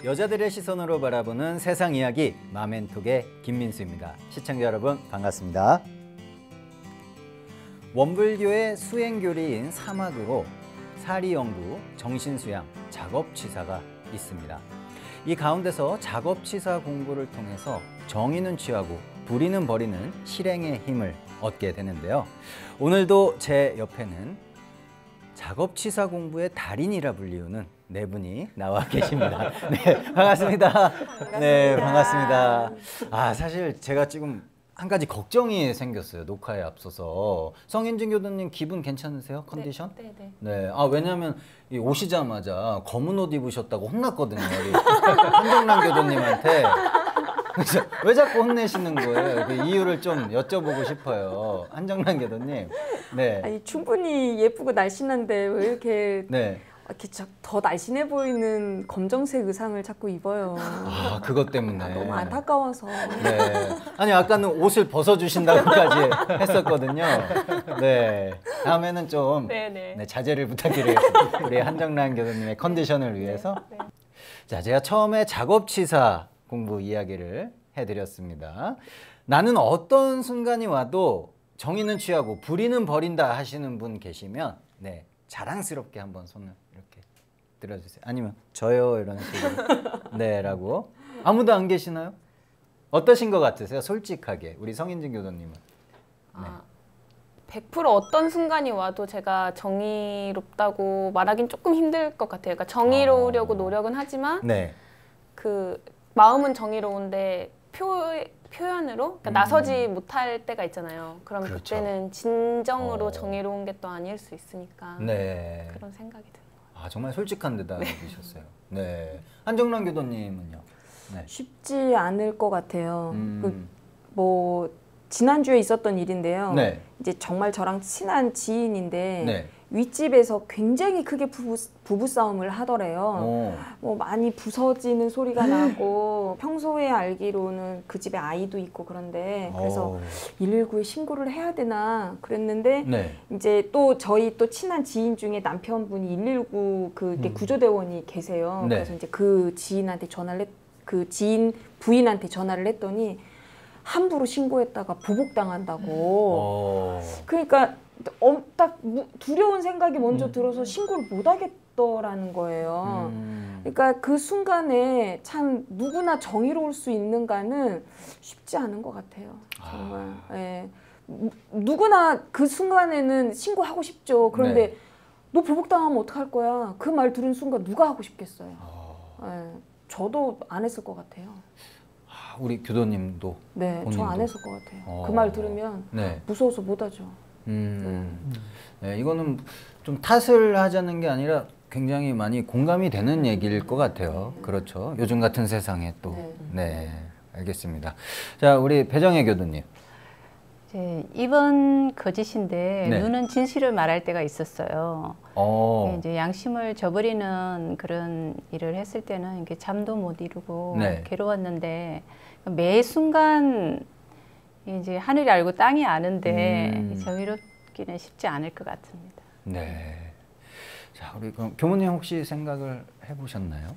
여자들의 시선으로 바라보는 세상 이야기 마멘톡의 김민수입니다. 시청자 여러분 반갑습니다. 원불교의 수행교리인 사막으로 사리연구, 정신수양, 작업치사가 있습니다. 이 가운데서 작업치사 공부를 통해서 정의는 취하고 불의는 버리는 실행의 힘을 얻게 되는데요. 오늘도 제 옆에는 작업치사 공부의 달인이라 불리우는 네 분이 나와 계십니다. 네, 반갑습니다. 네, 반갑습니다. 사실 제가 지금 한 가지 걱정이 생겼어요. 녹화에 앞서서. 성인진 교수님 기분 괜찮으세요? 컨디션? 네. 네. 오시자마자 검은 옷 입으셨다고 혼났거든요. 우리 한정란 교수님한테. 그래서 왜 자꾸 혼내시는 거예요? 그 이유를 좀 여쭤보고 싶어요. 한정란 교수님. 네. 아니, 충분히 예쁘고 날씬한데 왜 이렇게 네. 이렇게 더 날씬해 보이는 검정색 의상을 자꾸 입어요. 그것 때문에. 너무 안타까워서. 네. 아니, 아까는 옷을 벗어주신다고까지 했었거든요. 네. 다음에는 좀 네, 자제를 부탁드리겠습니다. 우리 한정란 교수님의 컨디션을 위해서. 네. 자, 제가 처음에 작업치사 공부 이야기를 해드렸습니다. 나는 어떤 순간이 와도 정의는 취하고 불의는 버린다 하시는 분 계시면 네, 자랑스럽게 한번 손을 이렇게 들어주세요. 아니면 저요 이런 식으로 네 라고. 아무도 안 계시나요? 어떠신 것 같으세요? 솔직하게 우리 성인진 교수님은. 네. 100% 어떤 순간이 와도 제가 정의롭다고 말하긴 조금 힘들 것 같아요. 그러니까 정의로우려고 노력은 하지만 네. 그 마음은 정의로운데 표현으로 그러니까 나서지 못할 때가 있잖아요. 그럼 그렇죠. 그때는 진정으로 정의로운 게 또 아닐 수 있으니까 네. 그런 생각이 드는 거예요. 정말 솔직한 대답이셨어요. 네. 한정란 교수님은요? 네. 쉽지 않을 것 같아요. 뭐 지난주에 있었던 일인데요. 네. 이제 정말 저랑 친한 지인인데 네. 윗집에서 굉장히 크게 부부 싸움을 하더래요. 뭐 많이 부서지는 소리가 나고 평소에 알기로는 그 집에 아이도 있고 그런데 그래서 119에 신고를 해야 되나 그랬는데 네. 이제 또 저희 또 친한 지인 중에 남편분이 119 그게 구조대원이 계세요. 네. 그래서 이제 그 지인한테 그 지인 부인한테 전화를 했더니 함부로 신고했다가 보복당한다고. 그러니까 딱 두려운 생각이 먼저 들어서 신고를 못 하겠더라는 거예요. 그러니까 그 순간에 참 누구나 정의로울 수 있는가는 쉽지 않은 것 같아요. 정말. 예. 누구나 그 순간에는 신고하고 싶죠. 그런데 네. 너 보복당하면 어떡할 거야? 그 말 들은 순간 누가 하고 싶겠어요. 예. 저도 안 했을 것 같아요. 우리 교도님도? 네, 저 안 했을 것 같아요. 그 말 들으면 네. 무서워서 못 하죠. 네, 이거는 좀 탓을 하자는 게 아니라 굉장히 많이 공감이 되는 얘기일 것 같아요. 그렇죠. 요즘 같은 세상에 또. 네, 알겠습니다. 자, 우리 배정혜 교수님. 이번 거짓인데 네. 눈은 진실을 말할 때가 있었어요. 이제 양심을 저버리는 그런 일을 했을 때는 이게 잠도 못 이루고 네. 괴로웠는데 매 순간 이제 하늘이 알고 땅이 아는데 정의롭기는 쉽지 않을 것 같습니다. 네. 자, 우리 그럼 교무님 혹시 생각을 해보셨나요?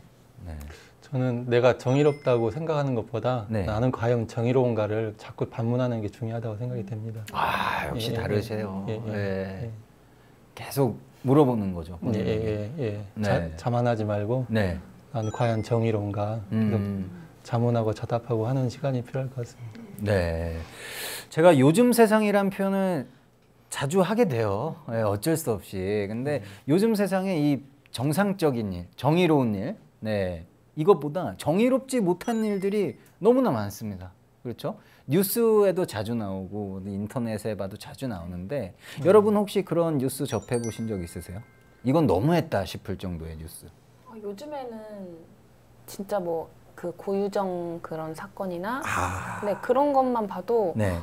네. 저는 내가 정의롭다고 생각하는 것보다 네. 나는 과연 정의로운가를 자꾸 반문하는 게 중요하다고 생각이 됩니다. 역시 다르세요. 예. 네. 계속 물어보는 거죠. 예. 네. 자만하지 말고 네. 나는 과연 정의로운가 자문하고 자답하고 하는 시간이 필요할 것 같습니다. 네. 제가 요즘 세상이란 표현을 자주 하게 돼요. 네, 어쩔 수 없이. 근데 요즘 세상에 이 정상적인 일, 정의로운 일, 네. 이것보다 정의롭지 못한 일들이 너무나 많습니다. 그렇죠? 뉴스에도 자주 나오고 인터넷에 봐도 자주 나오는데 여러분 혹시 그런 뉴스 접해보신 적 있으세요? 이건 너무했다 싶을 정도의 뉴스. 요즘에는 진짜 뭐 그 고유정 그런 사건이나 네, 그런 것만 봐도 네.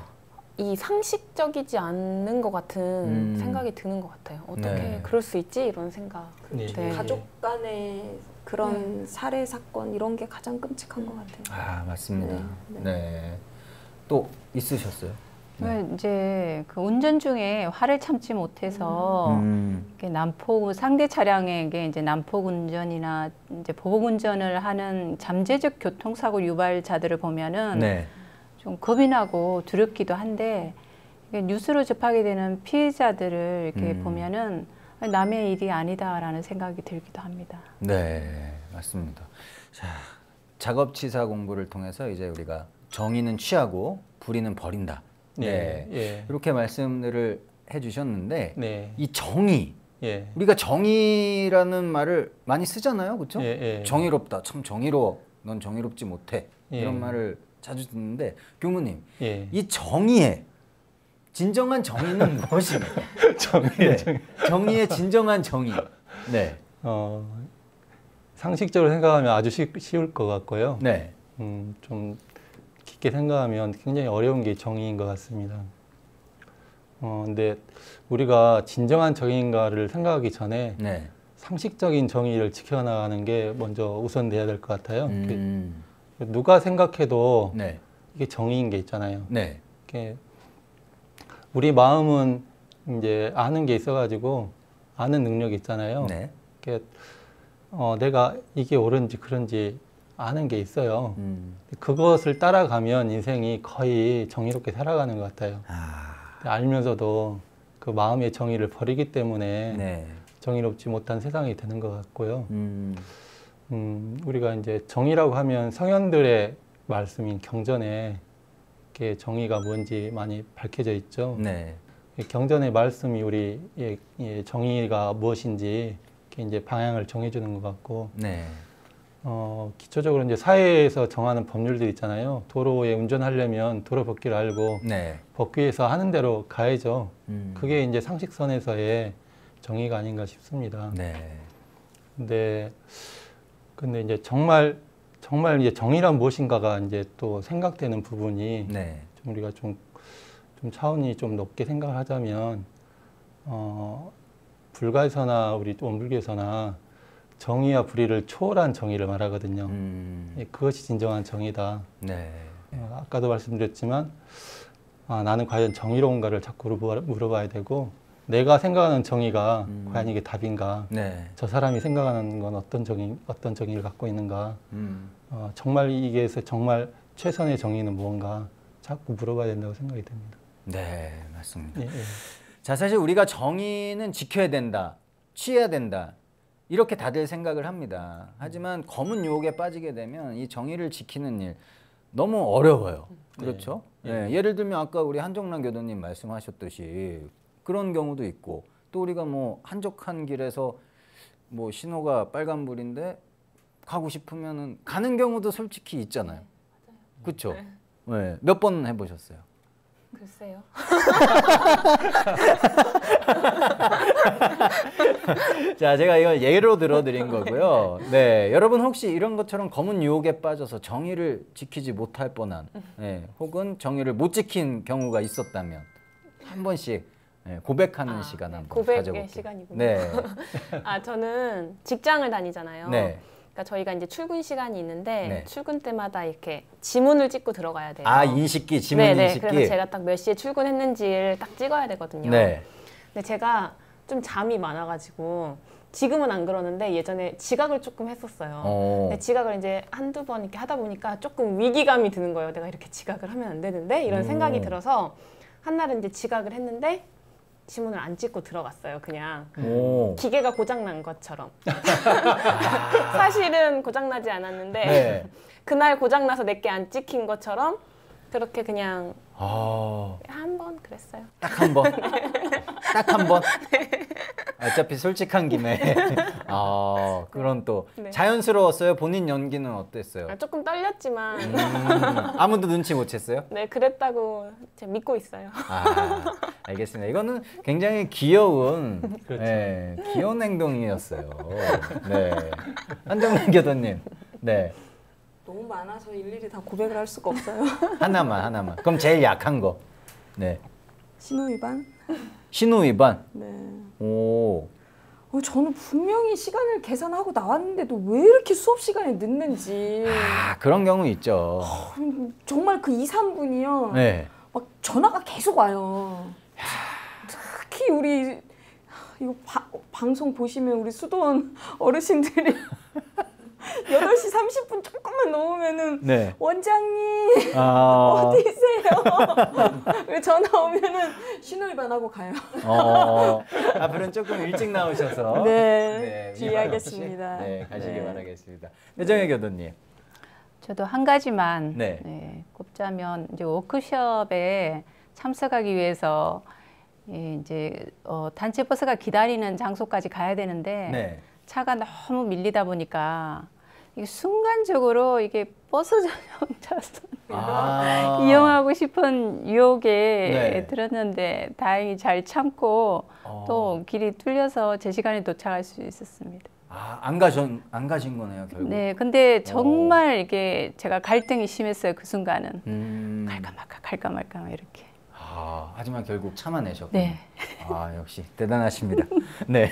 이 상식적이지 않는 것 같은 생각이 드는 것 같아요. 어떻게 그럴 수 있지? 이런 생각. 네. 가족 간의 그런 살해 사건 이런 게 가장 끔찍한 것 같아요. 맞습니다. 네. 또 있으셨어요? 이제 그 운전 중에 화를 참지 못해서 이렇게 난폭 상대 차량에게 이제 난폭 운전이나 이제 보복 운전을 하는 잠재적 교통사고 유발자들을 보면은 네. 좀 겁이 나고 두렵기도 한데 이게 뉴스로 접하게 되는 피해자들을 이렇게 보면은 남의 일이 아니다라는 생각이 들기도 합니다. 네, 맞습니다. 자, 작업치사 공부를 통해서 이제 우리가 정의는 취하고 불의는 버린다. 네, 예. 이렇게 말씀들을 해주셨는데 네. 이 정의, 예. 우리가 정의라는 말을 많이 쓰잖아요, 그렇죠? 예. 정의롭다, 참 정의로워, 넌 정의롭지 못해 예. 이런 말을 자주 듣는데 교무님, 예. 이 정의의 진정한 정의는 무엇입니까? 정의의 정의의 진정한 정의. 네. 상식적으로 생각하면 아주 쉬울 것 같고요. 네. 좀 깊게 생각하면 굉장히 어려운 게 정의인 것 같습니다. 근데 우리가 진정한 정의인가를 생각하기 전에 네. 상식적인 정의를 지켜나가는 게 먼저 우선돼야 될 것 같아요. 누가 생각해도 네. 이게 정의인 게 있잖아요. 네. 이게 우리 마음은 이제 아는 게 있어가지고 아는 능력이 있잖아요. 네. 이게 내가 이게 옳은지 그런지 아는 게 있어요. 그것을 따라가면 인생이 거의 정의롭게 살아가는 것 같아요. 알면서도 그 마음의 정의를 버리기 때문에 네. 정의롭지 못한 세상이 되는 것 같고요. 우리가 이제 정의라고 하면 성현들의 말씀인 경전에 이렇게 정의가 뭔지 많이 밝혀져 있죠. 네. 경전의 말씀이 우리 정의가 무엇인지 이렇게 이제 방향을 정해주는 것 같고, 네. 기초적으로 이제 사회에서 정하는 법률들 있잖아요. 도로에 운전하려면 도로 법규를 알고 네. 법규에서 하는 대로 가야죠. 그게 음. 이제 상식선에서의 정의가 아닌가 싶습니다. 네. 근데 이제 정말 이제 정의란 무엇인가가 이제 또 생각되는 부분이 네. 좀 우리가 좀 차원이 좀 높게 생각을 하자면 불가에서나 우리 원불교에서나 정의와 불의를 초월한 정의를 말하거든요. 그것이 진정한 정의다. 네. 아까도 말씀드렸지만 나는 과연 정의로운가를 자꾸 물어봐야 되고 내가 생각하는 정의가 과연 이게 답인가? 네. 저 사람이 생각하는 건 어떤 정의를 갖고 있는가? 정말 이게서 정말 최선의 정의는 무언가 자꾸 물어봐야 된다고 생각이 됩니다. 네, 맞습니다. 예. 자, 사실 우리가 정의는 지켜야 된다, 취해야 된다, 이렇게 다들 생각을 합니다. 하지만 검은 유혹에 빠지게 되면 이 정의를 지키는 일 너무 어려워요. 그렇죠? 네. 예, 예를 들면 아까 우리 한정란 교도님 말씀하셨듯이 그런 경우도 있고, 또 우리가 뭐 한적한 길에서 뭐 신호가 빨간불인데 가고 싶으면은 가는 경우도 솔직히 있잖아요. 그렇죠? 네. 몇 번 해보셨어요? 글쎄요. 자, 제가 이걸 예로 들어드린 거고요. 네, 여러분 혹시 이런 것처럼 검은 유혹에 빠져서 정의를 지키지 못할 뻔한, 혹은 정의를 못 지킨 경우가 있었다면 한 번씩 고백하는 시간 한번 고백의 가져볼게요. 시간이군요. 네, 저는 직장을 다니잖아요. 네. 그러니까 저희가 이제 출근 시간이 있는데 네. 출근 때마다 이렇게 지문을 찍고 들어가야 돼요. 아, 인식기, 지문 네네. 인식기. 그래서 제가 딱 몇 시에 출근했는지를 딱 찍어야 되거든요. 네. 근데 제가 좀 잠이 많아가지고 지금은 안 그러는데 예전에 지각을 조금 했었어요. 근데 지각을 이제 한두 번 이렇게 하다 보니까 조금 위기감이 드는 거예요. 내가 이렇게 지각을 하면 안 되는데 이런 생각이 들어서 한날은 이제 지각을 했는데 지문을 안 찍고 들어갔어요. 그냥 기계가 고장난 것처럼. 사실은 고장나지 않았는데 네. 그날 고장나서 내게 안 찍힌 것처럼 그렇게 그냥 한 번 그랬어요. 딱 한 번. 딱 한 번. 어차피 솔직한 김에. 그런 또 네. 자연스러웠어요. 본인 연기는 어땠어요? 조금 떨렸지만 아무도 눈치 못 챘어요? 네 그랬다고 제가 믿고 있어요. 알겠습니다. 이거는 굉장히 귀여운, 그렇죠. 귀여운 행동이었어요. 네. 한정란 교도님. 네. 너무 많아서 일일이 다 고백을 할 수가 없어요. 하나만. 그럼 제일 약한 거. 네. 신호 위반? 신호 위반. 네. 오. 저는 분명히 시간을 계산하고 나왔는데도 왜 이렇게 수업 시간에 늦는지. 그런 경우 있죠. 정말 그 2, 3분이요. 네. 막 전화가 계속 와요. 특히 우리 이거 방송 보시면 우리 수도원 어르신들이 8시 30분 조금만 넘으면은 네. 원장님 어디세요? 왜 전화 오면은 신호위반하고 가요. 앞으로는 조금 일찍 나오셔서 네, 주의하겠습니다. 네, 가시길 바라겠습니다. 내정혜 교도님. 저도 한 가지만 네. 꼽자면 이제 워크숍에 참석하기 위해서 이제 단체 버스가 기다리는 장소까지 가야 되는데 네. 차가 너무 밀리다 보니까 이게 순간적으로 이게 버스 전용 차선 이용하고 싶은 유혹에 들었는데 다행히 잘 참고 또 길이 뚫려서 제 시간에 도착할 수 있었습니다. 안 가신 거네요, 결국. 네, 근데 정말 이게 제가 갈등이 심했어요, 그 순간은. 갈까 말까 이렇게. 하지만 결국 참아내셨군요. 네. 역시 대단하십니다. 네.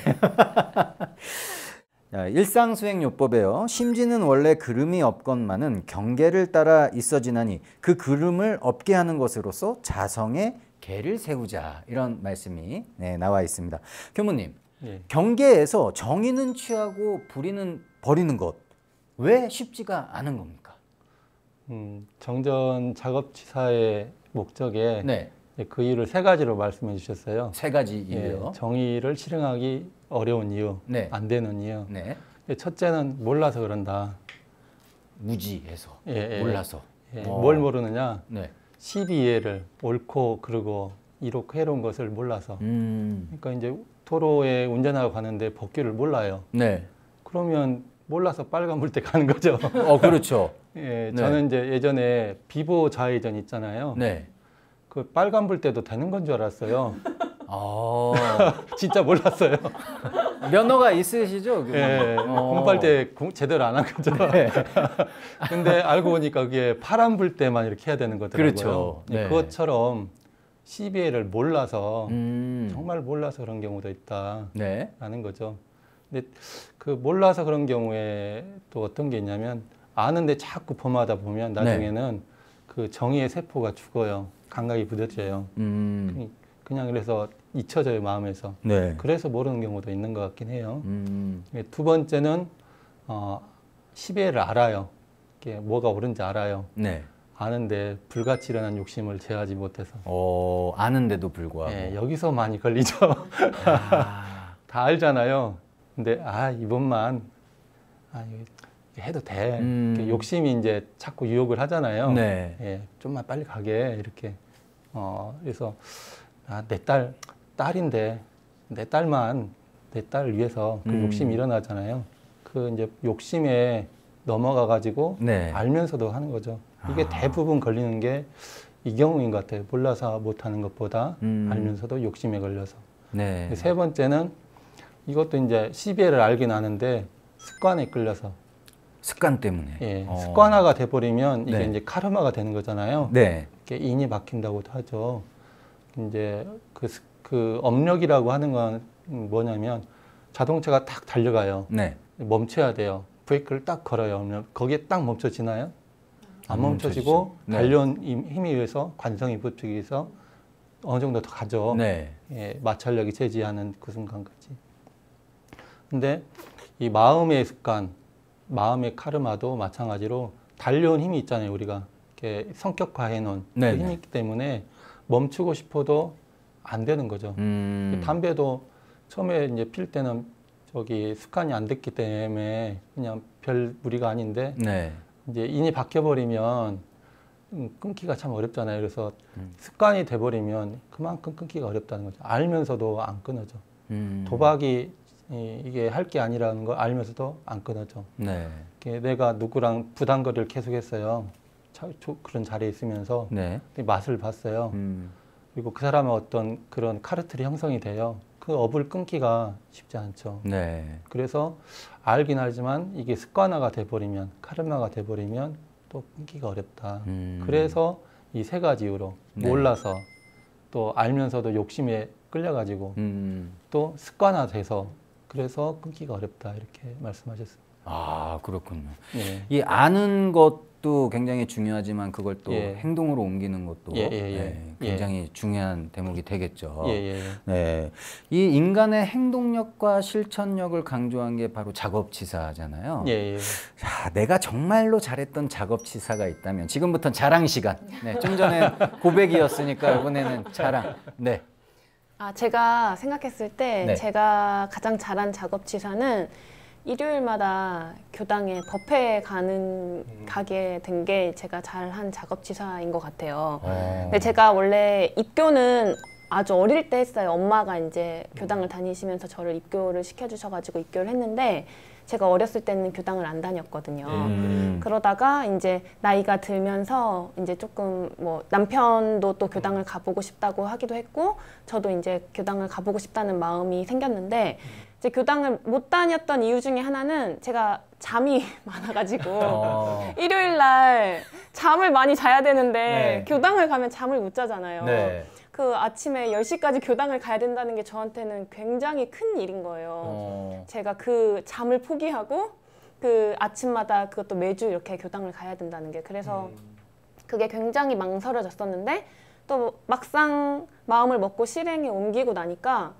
자, 일상수행요법에요. 심지는 원래 그름이 없건만은 경계를 따라 있어지나니 그 그름을 없게 하는 것으로서 자성의 계를 세우자. 이런 말씀이 나와 있습니다. 교무님, 경계에서 정의는 취하고 불의는 버리는 것. 왜 쉽지가 않은 겁니까? 정전 작업치사의 목적에 그 이유를 3가지로 말씀해 주셨어요. 3가지 이유요. 정의를 실행하기 어려운 이유, 안 되는 이유. 첫째는 몰라서 그런다. 무지해서, 몰라서. 뭘 모르느냐? 시비예를 옳고 그르고 이롭고 해로운 것을 몰라서. 그러니까 이제 도로에 운전하고 가는데 법규를 몰라요. 그러면 몰라서 빨간불 때 가는 거죠. 그렇죠. 저는 이제 예전에 비보 좌회전 있잖아요. 그 빨간불 때도 되는 건 줄 알았어요. 진짜 몰랐어요. 면허가 있으시죠? 공부할 때 제대로 안 한 거죠. 근데 알고 보니까 그게 파란불 때만 이렇게 해야 되는 거더라고요. 그렇죠. 그것처럼 CBA를 몰라서 정말 몰라서 그런 경우도 있다라는 거죠. 근데 그 몰라서 그런 경우에 또 어떤 게 있냐면 아는데 자꾸 범하다 보면 나중에는 그 정의의 세포가 죽어요. 감각이 부서져요. 그냥 그래서 잊혀져요, 마음에서. 그래서 모르는 경우도 있는 것 같긴 해요. 2번째는 시비를 알아요. 이게 뭐가 옳은지 알아요. 아는데 불같이 일어난 욕심을 제어하지 못해서. 아는데도 불구하고. 여기서 많이 걸리죠. 다 알잖아요. 근데 이번만 해도 돼. 욕심이 이제 자꾸 유혹을 하잖아요. 좀만 빨리 가게 이렇게. 그래서 내 딸인데 내 딸을 위해서 그 욕심이 일어나잖아요. 그 이제 욕심에 넘어가 가지고 알면서도 하는 거죠. 이게 대부분 걸리는 게 이 경우인 것 같아요. 몰라서 못하는 것보다 알면서도 욕심에 걸려서. 3번째는 이것도 이제 CBA를 알긴 아는데 습관에 끌려서. 습관 때문에. 습관화가 돼버리면 이게 이제 카르마가 되는 거잖아요. 이게 인이 박힌다고도 하죠. 이제 그 업력이라고 하는 건 뭐냐면 자동차가 딱 달려가요. 멈춰야 돼요. 브레이크를 딱 걸어요. 거기에 딱 멈춰지나요? 안 멈춰지고 달려온 힘에 의해서 관성이 부추기 위해서 어느 정도 더 가죠. 마찰력이 제지하는 그 순간까지. 근데 이 마음의 습관, 마음의 카르마도 마찬가지로 달려온 힘이 있잖아요. 우리가 이렇게 성격화해 놓은 그 힘이 있기 때문에 멈추고 싶어도 안 되는 거죠. 담배도 처음에 이제 필 때는 습관이 안 됐기 때문에 그냥 별 무리가 아닌데 이제 인이 박혀버리면 끊기가 참 어렵잖아요. 그래서 습관이 돼버리면 그만큼 끊기가 어렵다는 거죠. 알면서도 안 끊어져. 도박이 이게 할 게 아니라는 걸 알면서도 안 끊어져. 내가 누구랑 부당거리를 계속했어요. 그런 자리에 있으면서 맛을 봤어요. 그리고 그 사람의 어떤 그런 카르텔이 형성이 돼요. 그 업을 끊기가 쉽지 않죠. 그래서 알긴 알지만 이게 습관화가 돼버리면, 카르마가 돼버리면 또 끊기가 어렵다. 그래서 이 3가지 이유로 몰라서 또 알면서도 욕심에 끌려가지고 또 습관화돼서 그래서 끊기가 어렵다 이렇게 말씀하셨습니다. 아, 그렇군요. 예. 이 아는 것도 굉장히 중요하지만 그걸 또 예. 행동으로 옮기는 것도 예, 예, 네, 예. 굉장히 중요한 대목이 되겠죠. 예, 예. 네, 이 인간의 행동력과 실천력을 강조한 게 바로 작업치사잖아요. 예, 예. 자, 내가 정말로 잘했던 작업치사가 있다면 지금부터는 자랑 시간. 네, 좀 전에 고백이었으니까 이번에는 자랑. 네. 아, 제가 생각했을 때 네. 제가 가장 잘한 작업치사는 일요일마다 교당에 법회에 가게 된 게 제가 잘한 작업치사인 것 같아요. 근데 제가 원래 입교는 아주 어릴 때 했어요. 엄마가 이제 교당을 다니시면서 저를 입교를 시켜주셔가지고 입교를 했는데 제가 어렸을 때는 교당을 안 다녔거든요. 그러다가 이제 나이가 들면서 이제 조금 뭐 남편도 또 교당을 가보고 싶다고 하기도 했고 저도 이제 교당을 가보고 싶다는 마음이 생겼는데 이제 교당을 못 다녔던 이유 중에 하나는 제가 잠이 많아가지고 일요일 날 잠을 많이 자야 되는데 네. 교당을 가면 잠을 못 자잖아요. 네. 그 아침에 10시까지 교당을 가야 된다는 게 저한테는 굉장히 큰 일인 거예요. 제가 그 잠을 포기하고 그 아침마다 그것도 매주 이렇게 교당을 가야 된다는 게 그래서 그게 굉장히 망설여졌었는데 또 막상 마음을 먹고 실행에 옮기고 나니까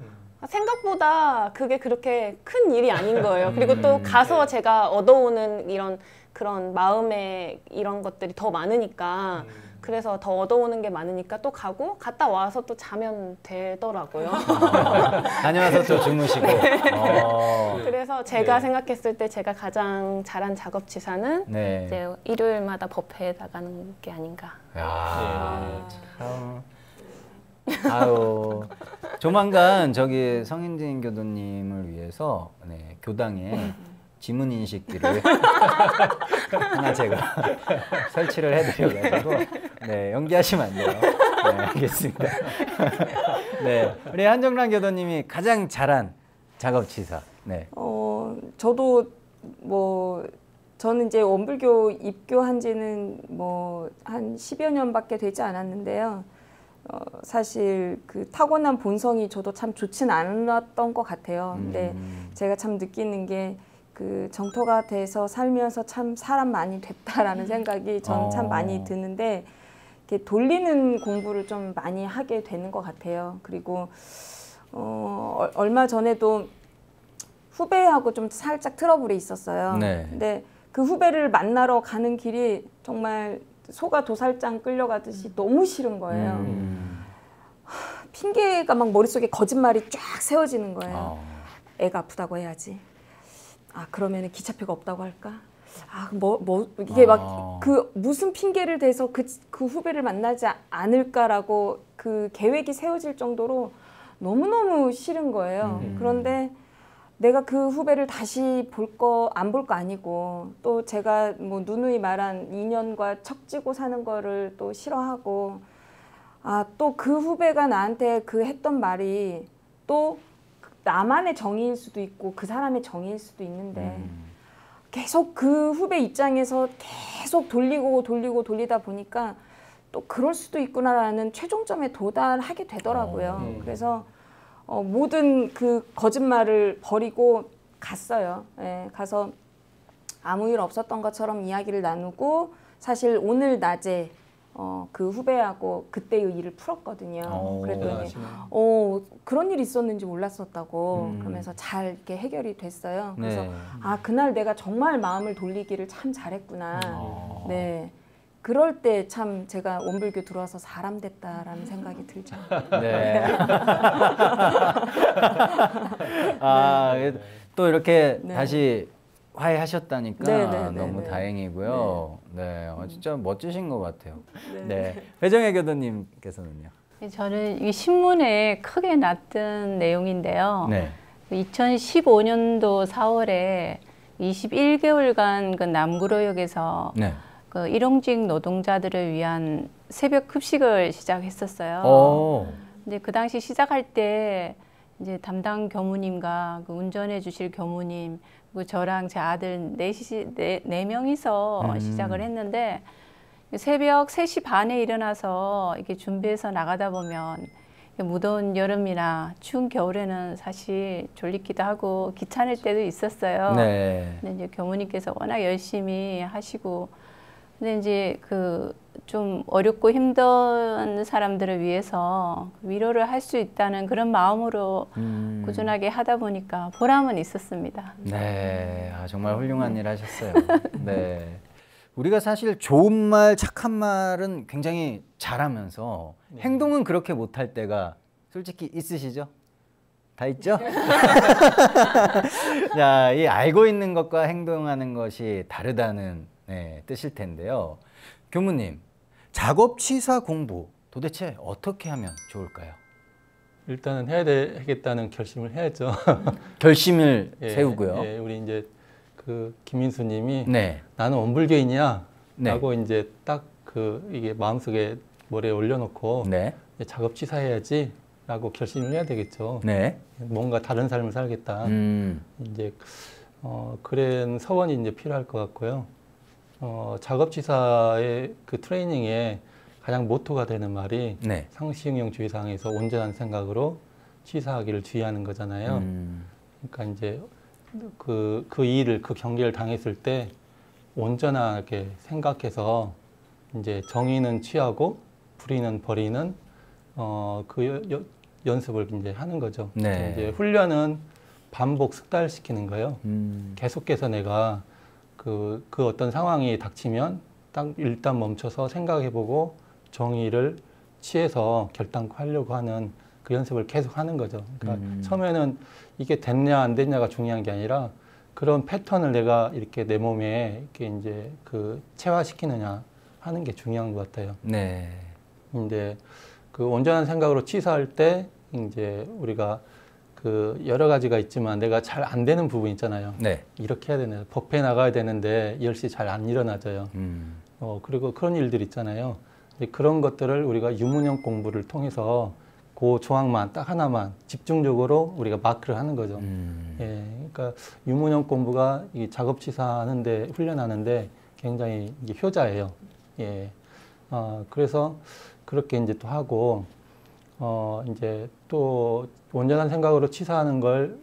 생각보다 그게 그렇게 큰 일이 아닌 거예요. 그리고 또 가서 제가 얻어오는 이런 그런 마음의 이런 것들이 더 많으니까 그래서 더 얻어오는 게 많으니까 또 가고 갔다 와서 또 자면 되더라고요. 다녀와서 또 주무시고. 그래서 제가 생각했을 때 제가 가장 잘한 작업치사는 네. 이제 일요일마다 법회에 나가는 게 아닌가. 야, 참. 아유, 조만간 저기 성인진 교도님을 위해서 네, 교당에 지문 인식기를 하나 제가 설치를 해드려가지고 네, 연기하시면 안 돼요. 네, 알겠습니다. 네, 우리 한정란 교도님이 가장 잘한 작업치사. 네. 저도 뭐 저는 이제 원불교 입교한 지는 뭐 한 10여 년밖에 되지 않았는데요. 사실 그 타고난 본성이 저도 참 좋진 않았던 것 같아요. 근데 제가 참 느끼는 게 그 정토가 돼서 살면서 참 사람 많이 됐다라는 생각이 전 참 많이 드는데 이렇게 돌리는 공부를 좀 많이 하게 되는 것 같아요. 그리고 얼마 전에도 후배하고 좀 살짝 트러블이 있었어요. 네. 근데 그 후배를 만나러 가는 길이 정말 소가 도살장 끌려가듯이 너무 싫은 거예요. 핑계가 막 머릿속에 거짓말이 쫙 세워지는 거예요. 애가 아프다고 해야지. 아, 그러면 기차표가 없다고 할까? 아, 이게 막 그 무슨 핑계를 대서 그 후배를 만나지 않을까라고 그 계획이 세워질 정도로 너무너무 싫은 거예요. 그런데 내가 그 후배를 다시 안 볼 거 아니고 또 제가 뭐 누누이 말한 인연과 척지고 사는 거를 또 싫어하고 또 그 후배가 나한테 그 했던 말이 또 나만의 정의일 수도 있고 그 사람의 정의일 수도 있는데 계속 그 후배 입장에서 계속 돌리다 보니까 또 그럴 수도 있구나라는 최종점에 도달하게 되더라고요. 그래서 모든 그 거짓말을 버리고 갔어요. 예, 가서 아무 일 없었던 것처럼 이야기를 나누고 사실 오늘 낮에 그 후배하고 그때의 일을 풀었거든요. 그랬더니 그런 일이 있었는지 몰랐었다고 그러면서 잘 이렇게 해결이 됐어요. 그래서 네. 그날 내가 정말 마음을 돌리기를 참 잘했구나. 네. 그럴 때 참 제가 원불교 들어와서 사람 됐다라는 생각이 들죠. 네. 또 이렇게 네. 다시 화해하셨다니까 네, 너무 네. 다행이고요. 네, 진짜 멋지신 것 같아요. 네, 배정혜 교도님께서는요? 저는 이 신문에 크게 났던 내용인데요. 네. 2015년도 4월에 21개월간 그 남구로역에서 네. 그 일용직 노동자들을 위한 새벽 급식을 시작했었어요. 근데 그 당시 시작할 때 이제 담당 교무님과 그 운전해 주실 교무님, 그리고 저랑 제 아들 네 명이서 시작을 했는데 새벽 3시 반에 일어나서 이렇게 준비해서 나가다 보면 무더운 여름이나 추운 겨울에는 사실 졸리기도 하고 귀찮을 때도 있었어요. 네. 근데 이제 교무님께서 워낙 열심히 하시고, 근데 이제 그 좀 어렵고 힘든 사람들을 위해서 위로를 할 수 있다는 그런 마음으로 꾸준하게 하다 보니까 보람은 있었습니다. 네, 정말 훌륭한 일 하셨어요. 네. 우리가 사실 좋은 말, 착한 말은 굉장히 잘하면서 행동은 그렇게 못할 때가 솔직히 있으시죠? 다 있죠? 자, 이 알고 있는 것과 행동하는 것이 다르다는 뜻일 텐데요. 교무님, 작업 취사 공부 도대체 어떻게 하면 좋을까요? 일단은 해야 되겠다는 결심을 해야죠. 결심을 예, 세우고요. 예, 우리 이제 그 김민수님이 네. 나는 원불교인이야 네. 라고 이제 딱 그 이게 마음속에 머리에 올려놓고 네. 작업 취사해야지 라고 결심을 해야 되겠죠. 네. 뭔가 다른 삶을 살겠다. 이제 그런 서원이 이제 필요할 것 같고요. 작업 취사의 그 트레이닝에 가장 모토가 되는 말이 네. 상시응용주의상에서 온전한 생각으로 취사하기를 주의하는 거잖아요. 그러니까 이제 그 일을, 그 경계를 당했을 때 온전하게 생각해서 이제 정의는 취하고 불의는 버리는 연습을 이제 하는 거죠. 네. 이제 훈련은 반복 숙달시키는 거예요. 계속해서 내가 그 어떤 상황이 닥치면 딱 일단 멈춰서 생각해보고 정의를 취해서 결단하려고 하는 그 연습을 계속 하는 거죠. 그러니까 처음에는 이게 됐냐 안 됐냐가 중요한 게 아니라 그런 패턴을 내가 이렇게 내 몸에 이렇게 이제 그 체화시키느냐 하는 게 중요한 것 같아요. 네. 이제 그 온전한 생각으로 취사할 때 이제 우리가 그 여러 가지가 있지만 내가 잘 안 되는 부분 있잖아요. 네. 이렇게 해야 되는 법회 나가야 되는데 10시 잘 안 일어나져요. 그리고 그런 일들 있잖아요. 그런 것들을 우리가 유문형 공부를 통해서 그 조항만 딱 하나만 집중적으로 우리가 마크를 하는 거죠. 예, 그러니까 유문형 공부가 이 작업치사하는데 훈련하는데 굉장히 이게 효자예요. 예, 그래서 그렇게 이제 또 하고 이제 또 온전한 생각으로 치사하는 걸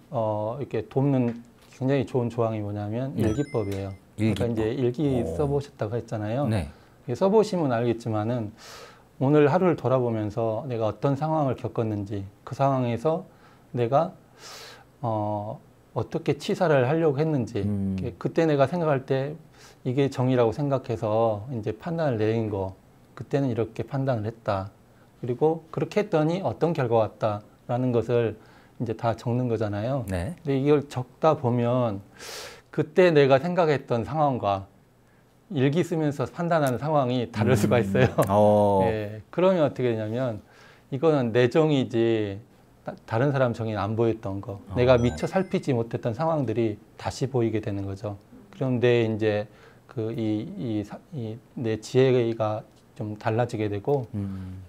이렇게 돕는 굉장히 좋은 조항이 뭐냐면 네. 일기법이에요. 일기법. 그러니까 이제 일기 써보셨다고 했잖아요. 네. 써보시면 알겠지만은 오늘 하루를 돌아보면서 내가 어떤 상황을 겪었는지 그 상황에서 내가 어떻게 치사를 하려고 했는지 그때 내가 생각할 때 이게 정의라고 생각해서 이제 판단을 내린 거 그때는 이렇게 판단을 했다. 그리고 그렇게 했더니 어떤 결과가 왔다라는 것을 이제 다 적는 거잖아요. 네. 근데 이걸 적다 보면 그때 내가 생각했던 상황과 일기 쓰면서 판단하는 상황이 다를 수가 있어요. 예, 그러면 어떻게 되냐면 이거는 내 정의지 다른 사람 정의는 안 보였던 거. 내가 미처 살피지 못했던 상황들이 다시 보이게 되는 거죠. 그런데 이제 내 지혜가 좀 달라지게 되고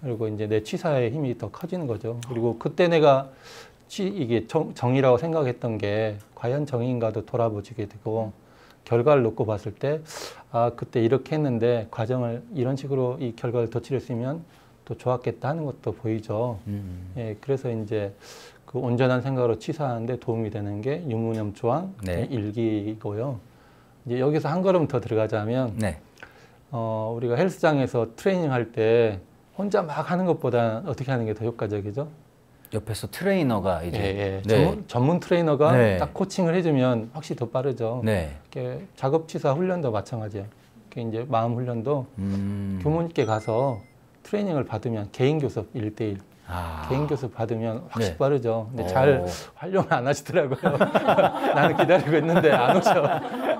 그리고 이제 내 취사의 힘이 더 커지는 거죠. 그리고 그때 내가 이게 정의라고 생각했던 게 과연 정의인가도 돌아보게 되고 결과를 놓고 봤을 때 그때 이렇게 했는데 과정을 이런 식으로 이 결과를 도출했으면 또 좋았겠다 하는 것도 보이죠. 예, 그래서 이제 그 온전한 생각으로 취사하는데 도움이 되는 게 유무념 조항, 네. 일기고요. 이제 여기서 한 걸음 더 들어가자면 네. 우리가 헬스장에서 트레이닝 할 때 혼자 막 하는 것보다 어떻게 하는 게 더 효과적이죠? 옆에서 트레이너가 이제 예. 네. 전문 트레이너가 네. 딱 코칭을 해주면 확실히 더 빠르죠. 네. 이렇게 작업치사 훈련도 마찬가지예요. 이렇게 이제 마음 훈련도 교무님께 가서 트레이닝을 받으면 개인 교습 1대1 개인 교습 받으면 확실히 네. 빠르죠. 근데 잘 활용을 안 하시더라고요. 나는 기다리고 있는데 안 오죠.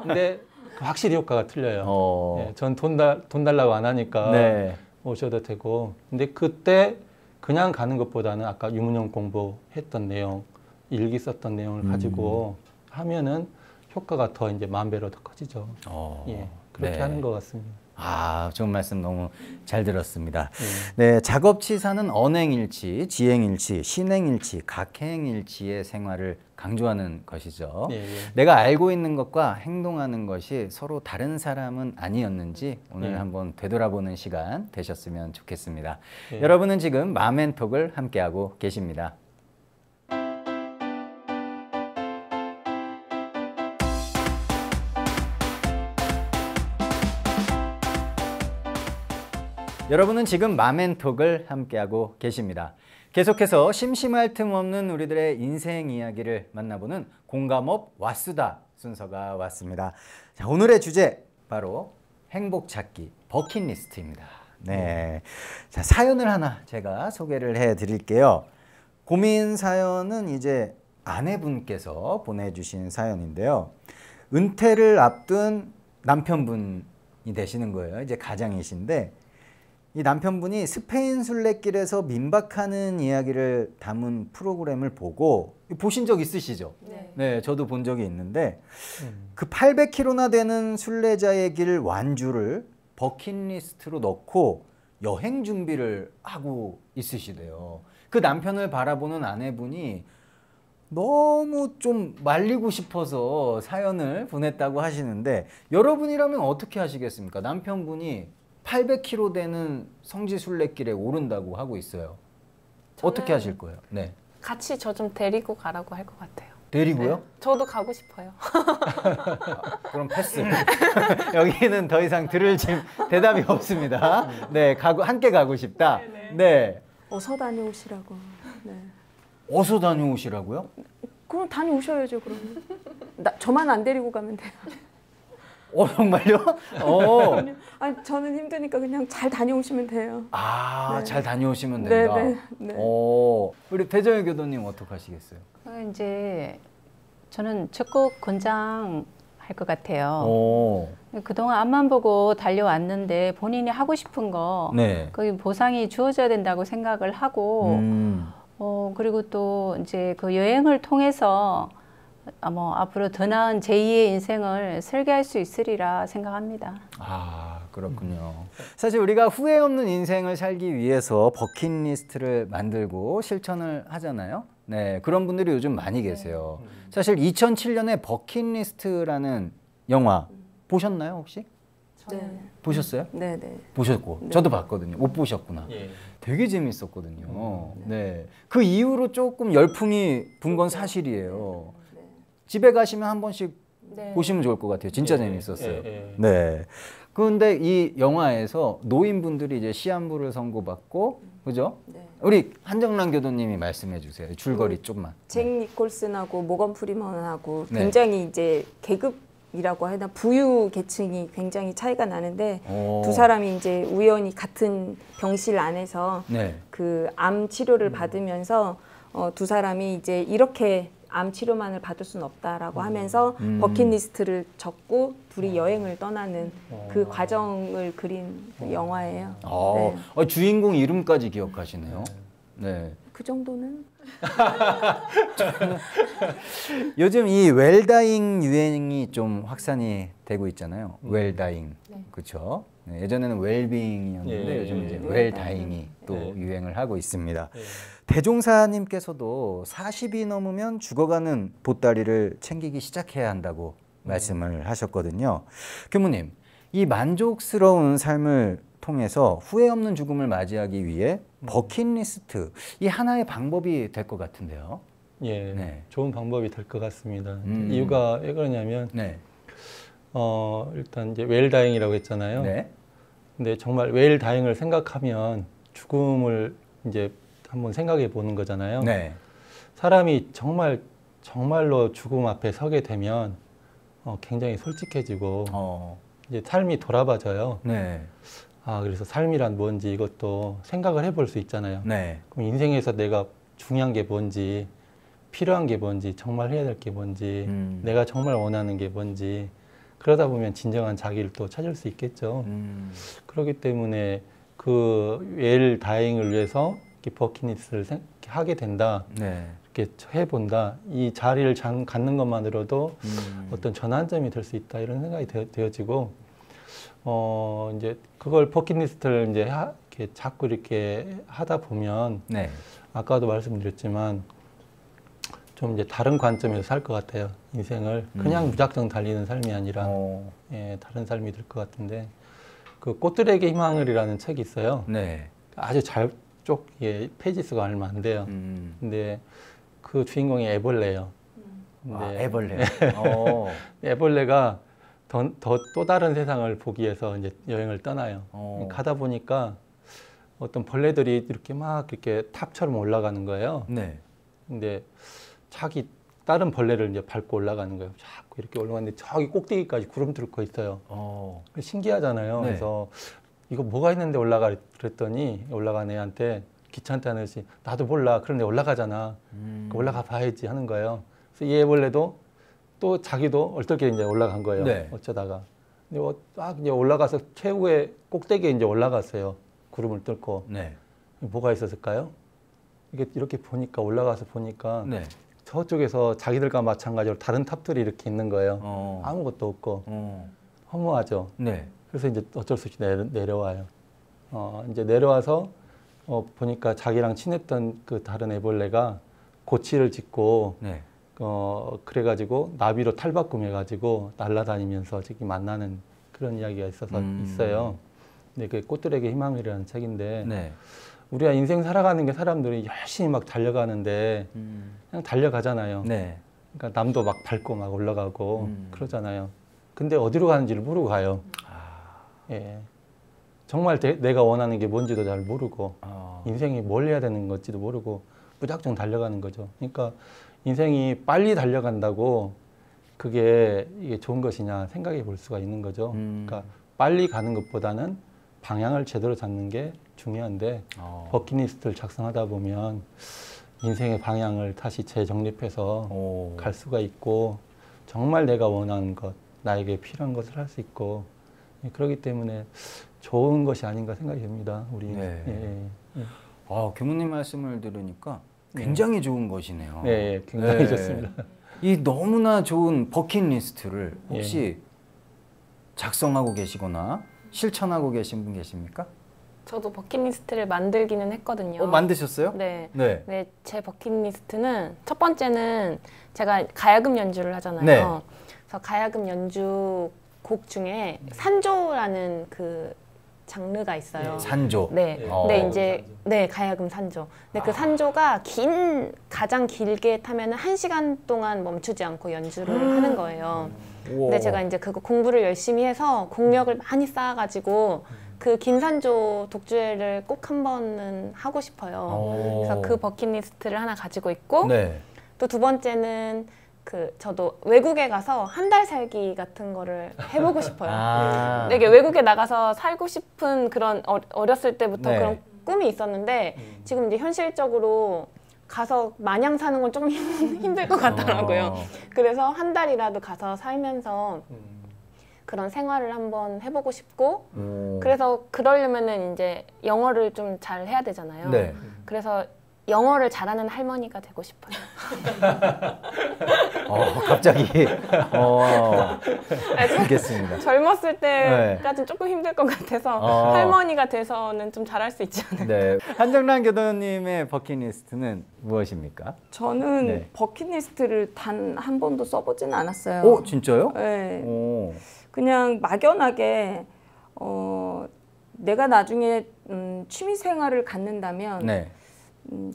근데 확실히 효과가 틀려요. 예, 전 돈 달라고 안 하니까 네. 오셔도 되고. 근데 그때 그냥 가는 것보다는 아까 유문형 공부했던 내용, 일기 썼던 내용을 가지고 하면은 효과가 더 이제 만 배로 더 커지죠. 예, 그렇게 네. 하는 것 같습니다. 아, 좋은 말씀 너무 잘 들었습니다. 네, 작업치사는 언행일치, 지행일치, 신행일치, 각행일치의 생활을 강조하는 것이죠. 예, 예. 내가 알고 있는 것과 행동하는 것이 서로 다른 사람은 아니었는지 오늘 예. 한번 되돌아보는 시간 되셨으면 좋겠습니다. 예. 여러분은 지금 맘앤톡을 함께하고 계십니다. 여러분은 지금 맘앤톡을 함께하고 계십니다. 계속해서 심심할 틈 없는 우리들의 인생 이야기를 만나보는 공감업 왓수다 순서가 왔습니다. 자, 오늘의 주제 바로 행복 찾기 버킷리스트입니다. 네, 자, 사연을 하나 제가 소개를 해드릴게요. 고민 사연은 이제 아내분께서 보내주신 사연인데요. 은퇴를 앞둔 남편분이 되시는 거예요. 이제 가장이신데 이 남편분이 스페인 순례길에서 민박하는 이야기를 담은 프로그램을 보고 보신 적 있으시죠? 네, 저도 본 적이 있는데 그 800km나 되는 순례자의 길 완주를 버킷리스트로 넣고 여행 준비를 하고 있으시대요. 그 남편을 바라보는 아내분이 너무 좀 말리고 싶어서 사연을 보냈다고 하시는데 여러분이라면 어떻게 하시겠습니까? 남편분이 800km 되는 성지 순례길에 오른다고 하고 있어요. 어떻게 하실 거예요? 네. 같이 저 좀 데리고 가라고 할 것 같아요. 데리고요? 네. 저도 가고 싶어요. 그럼 패스. 여기는 더 이상 들을 대답이 없습니다. 네, 함께 가고 싶다. 네. 어서 다녀오시라고. 네. 어서 다녀오시라고요? 그럼 다녀오셔야죠. 그러면 저만 안 데리고 가면 돼요. 정말요? 아니 저는 힘드니까 그냥 잘 다녀오시면 돼요. 아, 네. 잘 다녀오시면 된다. 네. 우리 배정희 교도님 어떻게 하시겠어요? 이제 저는 적극 권장할 것 같아요. 그동안 앞만 보고 달려왔는데 본인이 하고 싶은 거 네. 거기 보상이 주어져야 된다고 생각을 하고 그리고 또 이제 그 여행을 통해서 뭐 앞으로 더 나은 제2의 인생을 설계할 수 있으리라 생각합니다. 아, 그렇군요. 사실 우리가 후회 없는 인생을 살기 위해서 버킷리스트를 만들고 실천을 하잖아요. 네, 그런 분들이 요즘 많이 계세요. 사실 2007년에 버킷리스트라는 영화 보셨나요, 혹시? 네. 보셨어요? 네. 보셨고, 네. 저도 봤거든요. 못 보셨구나. 예. 되게 재밌었거든요. 네. 그 이후로 조금 열풍이 분 건 사실이에요. 집에 가시면 한 번씩 보시면 좋을 것 같아요. 진짜 재밌었어요. 네. 그런데 이 영화에서 노인분들이 이제 시한부를 선고받고, 그죠? 네. 우리 한정란 교도님이 말씀해 주세요. 줄거리 좀만. 잭 니콜슨하고 모건 프리먼하고 네. 굉장히 이제 계급이라고 해야 되나 부유 계층이 굉장히 차이가 나는데 오. 두 사람이 이제 우연히 같은 병실 안에서 네. 그 암 치료를 받으면서 두 사람이 이제 이렇게 암 치료만을 받을 수는 없다라고 하면서 버킷리스트를 적고 둘이 여행을 떠나는 그 과정을 그린 영화예요. 네. 주인공 이름까지 기억하시네요. 네. 그 정도는? 요즘 이 웰다잉 유행이 좀 확산이 되고 있잖아요. 웰다잉. 그렇죠? 네, 예전에는 웰빙이었는데 요즘 이제 웰다잉이 또 유행을 하고 있습니다. 대종사님께서도 40이 넘으면 죽어가는 보따리를 챙기기 시작해야 한다고 말씀을 하셨거든요. 교무님, 이 만족스러운 삶을 통해서 후회 없는 죽음을 맞이하기 위해 버킷리스트, 이 하나의 방법이 될 것 같은데요. 예, 네. 좋은 방법이 될 것 같습니다. 이유가 왜 그러냐면 네. 일단 이제 웰다잉이라고 했잖아요. 네. 근데 정말 웰다잉을 생각하면 죽음을 이제 한번 생각해 보는 거잖아요. 네. 사람이 정말로 죽음 앞에 서게 되면 굉장히 솔직해지고 이제 삶이 돌아봐져요. 네. 그래서 삶이란 뭔지 이것도 생각을 해볼 수 있잖아요. 네. 그럼 인생에서 내가 중요한 게 뭔지, 필요한 게 뭔지, 정말 해야 될 게 뭔지, 내가 정말 원하는 게 뭔지, 그러다 보면 진정한 자기를 또 찾을 수 있겠죠. 그렇기 때문에 그 웰다잉을 위해서 이렇게 버킷리스트를 하게 된다. 네. 이렇게 해본다. 이 자리를 갖는 것만으로도 어떤 전환점이 될 수 있다. 이런 생각이 되어지고, 이제 그걸 버킷리스트를 이제 이렇게 자꾸 이렇게 하다 보면, 네. 아까도 말씀드렸지만, 좀 이제 다른 관점에서 살 것 같아요. 인생을 그냥 무작정 달리는 삶이 아니라 예, 다른 삶이 될 것 같은데 그 꽃들에게 희망을이라는 책이 있어요. 네. 아주 예, 페이지 수가 얼마 안 돼요. 근데 그 주인공이 애벌레예요. 근데 애벌레. 애벌레가 또 다른 세상을 보기 위해서 이제 여행을 떠나요. 가다 보니까 어떤 벌레들이 이렇게 막 이렇게 탑처럼 올라가는 거예요. 네. 근데 자기 다른 벌레를 이제 밟고 올라가는 거예요. 자꾸 이렇게 올라가는데 저기 꼭대기까지 구름 뚫고 있어요. 신기하잖아요. 네. 그래서 이거 뭐가 있는데 올라가 그랬더니 올라간 애한테 귀찮다는 듯이 나도 몰라. 그런데 올라가잖아. 올라가 봐야지 하는 거예요. 그래서 이 애벌레도 또 자기도 얼떨결에 이제 올라간 거예요. 네. 어쩌다가. 근데 딱 이제 올라가서 최후의 꼭대기에 이제 올라갔어요. 구름을 뚫고. 네. 뭐가 있었을까요? 이렇게 보니까 올라가서 보니까 네. 저쪽에서 자기들과 마찬가지로 다른 탑들이 이렇게 있는 거예요. 아무것도 없고 허무하죠. 네. 그래서 이제 어쩔 수 없이 내려와요. 이제 내려와서 보니까 자기랑 친했던 그 다른 애벌레가 고치를 짓고 네. 그래가지고 나비로 탈바꿈해가지고 날아다니면서 저기 만나는 그런 이야기가 있어요. 근데 그 꽃들에게 희망이라는 책인데 네. 우리가 인생 살아가는 게 사람들이 열심히 막 달려가는데 그냥 달려가잖아요. 네. 그러니까 남도 막 밟고 막 올라가고 그러잖아요. 근데 어디로 가는지를 모르고 가요. 예. 정말 내가 원하는 게 뭔지도 잘 모르고 인생이 뭘 해야 되는 건지도 모르고 무작정 달려가는 거죠. 그러니까 인생이 빨리 달려간다고 이게 좋은 것이냐 생각해 볼 수가 있는 거죠. 그러니까 빨리 가는 것보다는 방향을 제대로 잡는 게 중요한데 버킷리스트를 작성하다 보면 인생의 방향을 다시 재정립해서 갈 수가 있고 정말 내가 원하는 것, 나에게 필요한 것을 할 수 있고 그렇기 때문에 좋은 것이 아닌가 생각이 듭니다. 우리. 네. 예. 교무님 말씀을 들으니까 굉장히 좋은 것이네요. 네, 굉장히 좋습니다. 이 너무나 좋은 버킷리스트를 혹시 작성하고 계시거나 실천하고 계신 분 계십니까? 저도 버킷리스트를 만들기는 했거든요. 만드셨어요? 네. 네. 네, 제 버킷리스트는 첫 번째는 제가 가야금 연주를 하잖아요. 네. 그래서 가야금 연주 곡 중에 산조라는 그 장르가 있어요. 산조. 네. 근데 이제 가야금 산조. 근데 그 산조가 가장 길게 타면은 1시간 동안 멈추지 않고 연주를 하는 거예요. 근데 제가 이제 그거 공부를 열심히 해서 공력을 많이 쌓아가지고 그 긴 산조 독주회를 꼭 한 번은 하고 싶어요. 그래서 그 버킷리스트를 하나 가지고 있고 네. 또 두 번째는 저도 외국에 가서 한 달 살기 같은 거를 해보고 싶어요. 되게 외국에 나가서 살고 싶은 그런 어렸을 때부터 네. 그런 꿈이 있었는데 지금 이제 현실적으로 가서 마냥 사는 건 조금 힘들 것 같더라고요. 그래서 한 달이라도 가서 살면서 그런 생활을 한번 해보고 싶고 그래서 그러려면은 이제 영어를 좀 잘 해야 되잖아요. 네. 그래서 영어를 잘하는 할머니가 되고 싶어요. 갑자기 알겠습니다. 젊었을 때까지는 조금 힘들 것 같아서 할머니가 돼서는 좀 잘할 수 있지 않을까. 네. 한정란 교수님의 버킷리스트는 무엇입니까? 저는 네. 버킷리스트를 단 한 번도 써보지는 않았어요. 진짜요? 네. 오. 그냥 막연하게 내가 나중에 취미 생활을 갖는다면 네.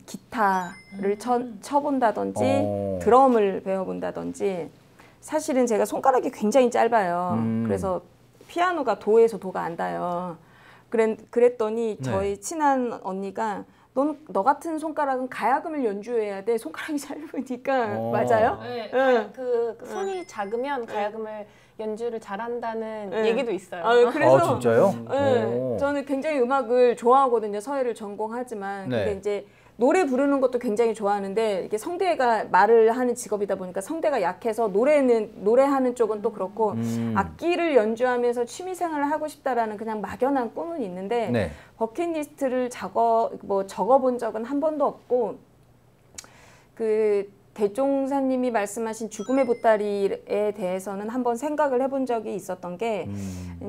기타를 쳐본다든지 드럼을 배워본다든지 사실은 제가 손가락이 굉장히 짧아요. 그래서 피아노가 도에서 도가 안 닿아요. 그랬더니 저희 친한 언니가 너 같은 손가락은 가야금을 연주해야 돼. 손가락이 짧으니까. 맞아요? 네, 네. 그 손이 작으면 가야금을 연주를 잘한다는 얘기도 있어요. 그래서 진짜요? 네, 저는 굉장히 음악을 좋아하거든요. 서예를 전공하지만 네. 근데 이제 노래 부르는 것도 굉장히 좋아하는데 이게 성대가 말을 하는 직업이다 보니까 성대가 약해서 노래하는 쪽은 또 그렇고 악기를 연주하면서 취미 생활을 하고 싶다라는 그냥 막연한 꿈은 있는데 네. 버킷리스트를 적어본 적은 한 번도 없고 그 대종사님이 말씀하신 죽음의 보따리에 대해서는 한번 생각을 해본 적이 있었던 게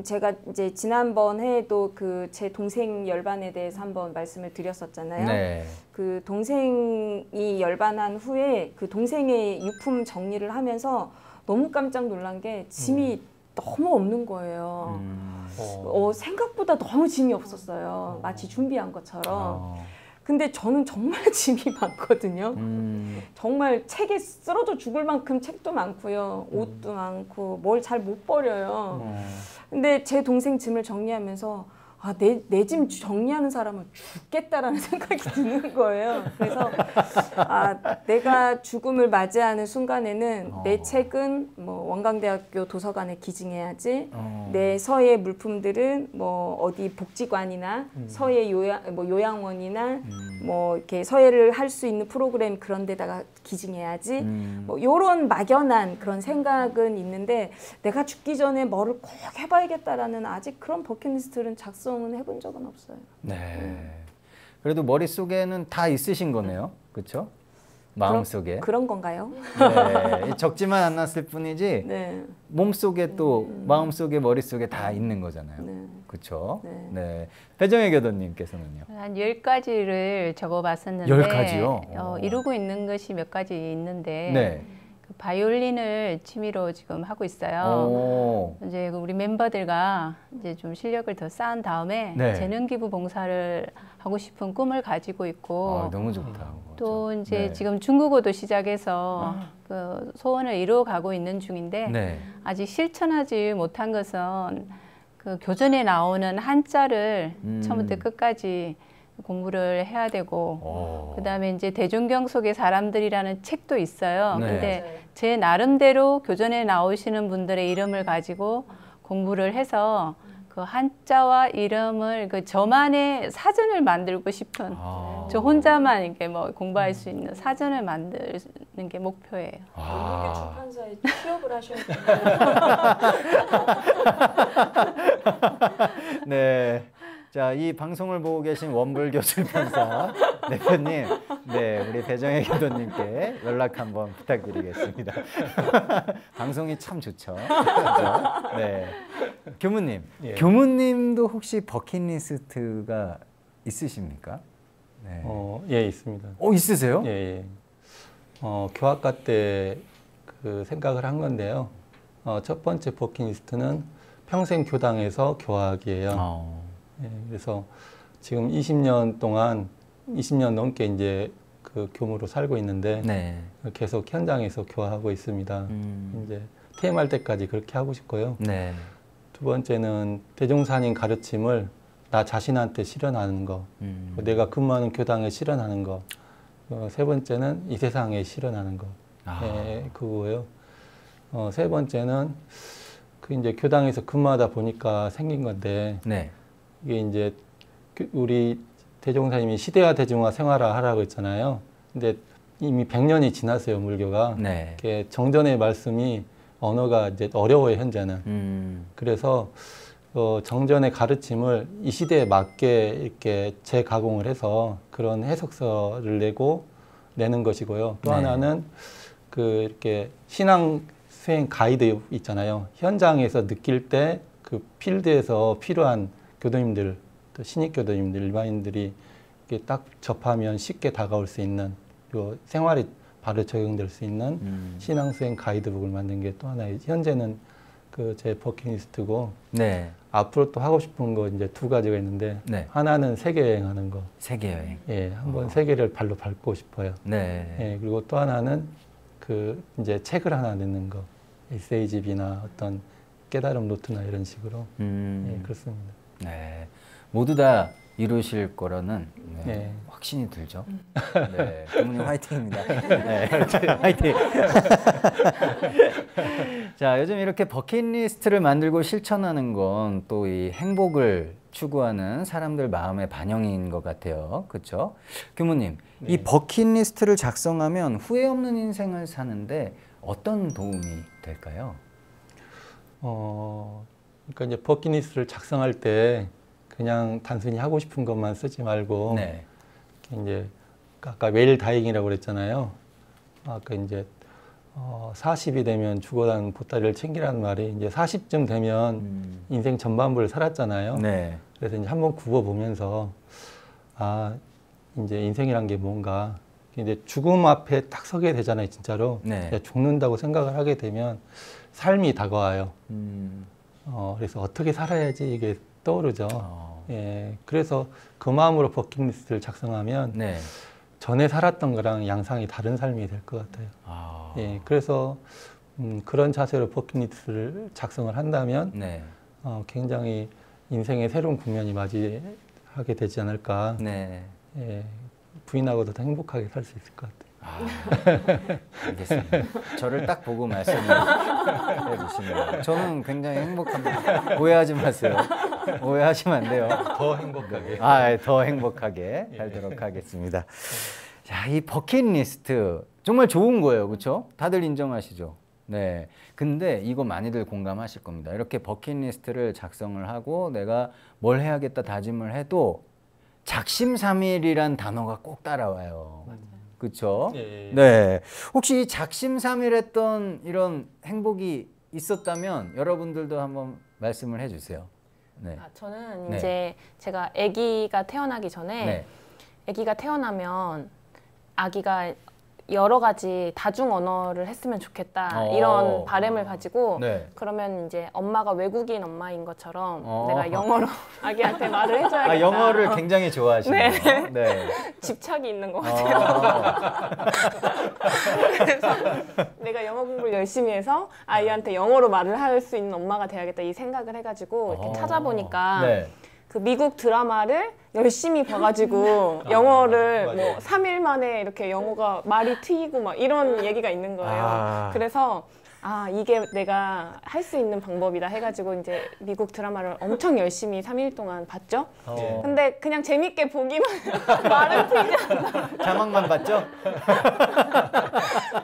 제가 이제 지난번 해에도 그 제 동생 열반에 대해서 한번 말씀을 드렸었잖아요. 네. 그 동생이 열반한 후에 그 동생의 유품 정리를 하면서 너무 깜짝 놀란 게 짐이 너무 없는 거예요. 생각보다 너무 짐이 없었어요. 마치 준비한 것처럼. 근데 저는 정말 짐이 많거든요. 정말 책에 쓰러져 죽을 만큼 책도 많고요. 옷도 많고 뭘 잘 못 버려요. 근데 제 동생 짐을 정리하면서 내 짐 정리하는 사람은 죽겠다라는 생각이 드는 거예요. 그래서 내가 죽음을 맞이하는 순간에는 내 책은 뭐 원광대학교 도서관에 기증해야지. 내 서예 물품들은 뭐 어디 복지관이나 서예 요양원이나 뭐 이렇게 서예를 할 수 있는 프로그램 그런 데다가 기증해야지. 뭐 요런 막연한 그런 생각은 있는데 내가 죽기 전에 뭐를 꼭 해봐야겠다라는 아직 그런 버킷리스트를 작성은 해본 적은 없어요. 네. 그래도 머릿속에는 다 있으신 거네요. 그렇죠? 마음속에. 그런 건가요? 네. 적지만 않았을 뿐이지 네. 몸속에 또 마음속에 머릿속에 다 있는 거잖아요. 네. 그렇죠? 네. 네. 배정혜 교도님께서는요? 한 10가지를 적어봤었는데 10가지요? 이루고 있는 것이 몇 가지 있는데 네. 그 바이올린을 취미로 지금 하고 있어요. 이제 우리 멤버들과 이제 좀 실력을 더 쌓은 다음에 네. 재능기부 봉사를 하고 싶은 꿈을 가지고 있고 너무 좋다. 또 이제 네. 지금 중국어도 시작해서 그 소원을 이루어가고 있는 중인데 네. 아직 실천하지 못한 것은 그 교전에 나오는 한자를 처음부터 끝까지 공부를 해야 되고 그다음에 이제 대중경 속의 사람들이라는 책도 있어요. 네. 근데 제 나름대로 교전에 나오시는 분들의 이름을 가지고 공부를 해서 그 한자와 이름을 그 저만의 사전을 만들고 싶은 저 혼자만 이렇게 뭐 공부할 수 있는 사전을 만드는 게 목표예요. 이렇게 출판사에 취업을 하셨군요. 네. 자, 이 방송을 보고 계신 원불교 출판사 대표님, 네, 우리 배정혜 교도님께 연락 한번 부탁드리겠습니다. 방송이 참 좋죠. 그렇죠? 네. 교무님, 예. 교무님도 혹시 버킷리스트가 있으십니까? 네. 예, 있습니다. 있으세요? 예, 예. 교학과 때 그 생각을 한 건데요. 첫 번째 버킷리스트는 평생 교당에서 교학이에요. 예, 그래서 지금 20년 동안 20년 넘게 이제 그 교무로 살고 있는데 네. 계속 현장에서 교화하고 있습니다. 이제 퇴임할 때까지 그렇게 하고 싶고요. 네. 두 번째는 대종사님 가르침을 나 자신한테 실현하는 거, 내가 근무하는 교당에 실현하는 거. 세 번째는 이 세상에 실현하는 거. 예, 그거예요. 세 번째는 그 이제 교당에서 근무하다 보니까 생긴 건데. 네. 이게 이제 우리 대종사님이 시대화 대중화 생활화 하라고 했잖아요. 근데 이미 100년이 지났어요, 물교가. 네. 이렇게 정전의 말씀이 언어가 이제 어려워요, 현재는. 그래서 정전의 가르침을 이 시대에 맞게 이렇게 재가공을 해서 그런 해석서를 내는 것이고요. 또 네. 하나는 그 이렇게 신앙 수행 가이드 있잖아요. 현장에서 느낄 때 그 필드에서 필요한 교도님들, 또 신입 교도님들, 일반인들이 이렇게 딱 접하면 쉽게 다가올 수 있는, 요 생활에 바로 적용될 수 있는 신앙수행 가이드북을 만든 게 또 하나의, 현재는 그 제 버킷리스트고, 네. 앞으로 또 하고 싶은 거 이제 두 가지가 있는데, 네. 하나는 세계 여행하는 거. 세계 여행. 예, 한번 세계를 발로 밟고 싶어요. 네. 예, 그리고 또 하나는 그 이제 책을 하나 내는 거, 에세이집이나 어떤 깨달음 노트나 이런 식으로. 예, 그렇습니다. 네, 모두 다 이루실 거라는 네. 확신이 들죠. 네, 부모님 화이팅입니다. 네, 화이팅. 자, 요즘 이렇게 버킷리스트를 만들고 실천하는 건 또 이 행복을 추구하는 사람들 마음의 반영인 것 같아요. 그렇죠? 교무님, 네. 이 버킷리스트를 작성하면 후회 없는 인생을 사는데 어떤 도움이 될까요? 그러니까 이제 버킷리스트를 작성할 때 그냥 단순히 하고 싶은 것만 쓰지 말고 네. 이제 아까 웨일 다잉이라고 그랬잖아요. 아까 이제 40이 되면 죽어가는 보따리를 챙기라는 말이 이제 40쯤 되면 인생 전반부를 살았잖아요. 네. 그래서 이제 한번 굽어보면서 이제 인생이란 게 뭔가 이제 죽음 앞에 딱 서게 되잖아요, 진짜로. 네. 죽는다고 생각을 하게 되면 삶이 다가와요. 그래서 어떻게 살아야지 이게 떠오르죠. 예, 그래서 그 마음으로 버킷리스트를 작성하면 네. 전에 살았던 거랑 양상이 다른 삶이 될 것 같아요. 예, 그래서 그런 자세로 버킷리스트를 작성을 한다면 네. 굉장히 인생의 새로운 국면이 맞이하게 되지 않을까. 네. 예, 부인하고도 더 행복하게 살 수 있을 것 같아요. 알겠습니다. 저를 딱 보고 말씀을 해주시네요. 저는 굉장히 행복합니다. 오해하지 마세요. 오해하시면 안 돼요. 더 행복하게. 더 행복하게 살도록 하겠습니다. 자, 이 버킷리스트 정말 좋은 거예요, 그렇죠? 다들 인정하시죠? 네. 근데 이거 많이들 공감하실 겁니다. 이렇게 버킷리스트를 작성을 하고 내가 뭘 해야겠다 다짐을 해도 작심삼일이란 단어가 꼭 따라와요. 그렇죠? 예. 네. 혹시 작심삼일했던 이런 행복이 있었다면 여러분들도 한번 말씀을 해주세요. 네. 저는 네. 이제 제가 아기가 태어나기 전에 네. 아기가 태어나면 아기가 여러 가지 다중 언어를 했으면 좋겠다 이런 바람을 가지고 네. 그러면 이제 엄마가 외국인 엄마인 것처럼 내가 영어로 아기한테 말을 해줘야겠다. 아, 영어를 굉장히 좋아하시네요. 네. 네. 집착이 있는 것 같아요. 그래서 내가 영어 공부를 열심히 해서 아이한테 영어로 말을 할 수 있는 엄마가 돼야겠다 이 생각을 해가지고 이렇게 찾아보니까 네. 그 미국 드라마를 열심히 봐가지고 영어를 뭐 3일 만에 이렇게 영어가 말이 트이고 막 이런 얘기가 있는 거예요. 그래서 이게 내가 할 수 있는 방법이다 해가지고 이제 미국 드라마를 엄청 열심히 3일 동안 봤죠. 근데 그냥 재밌게 보기만 말은 트이지 않나. 자막만 봤죠?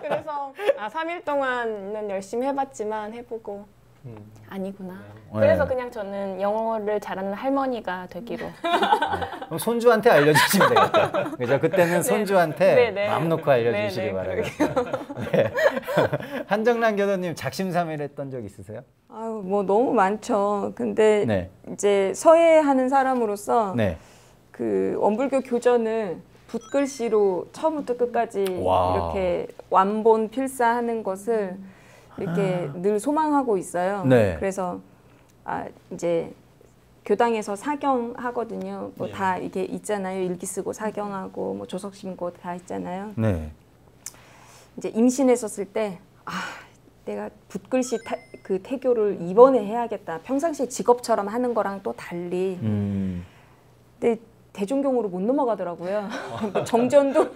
그래서 3일 동안은 열심히 해봤지만 해보고 아니구나. 네. 그래서 그냥 저는 영어를 잘하는 할머니가 되기로. 그럼 손주한테 알려주시면 되겠다. 그죠? 그때는 손주한테 네, 네. 마음 놓고 알려주시기 네, 네, 바라겠습니다. 네. 한정란 교수님 작심삼일했던 적 있으세요? 아유, 뭐 너무 많죠. 근데 네. 이제 서예하는 사람으로서 네. 그 원불교 교전을 붓글씨로 처음부터 끝까지 와. 이렇게 완본 필사하는 것을 이렇게 늘 소망하고 있어요. 네. 그래서 이제 교당에서 사경하거든요. 뭐 다 이게 있잖아요. 일기 쓰고 사경하고 뭐 조석 심고 다 있잖아요. 네. 이제 임신했었을 때 내가 붓글씨 그 태교를 이번에 해야겠다. 평상시에 직업처럼 하는 거랑 또 달리. 근데 대종경으로 못 넘어가더라고요. 정전도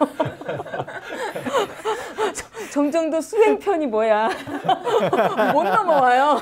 정전도 수행편이 뭐야. 못 넘어와요.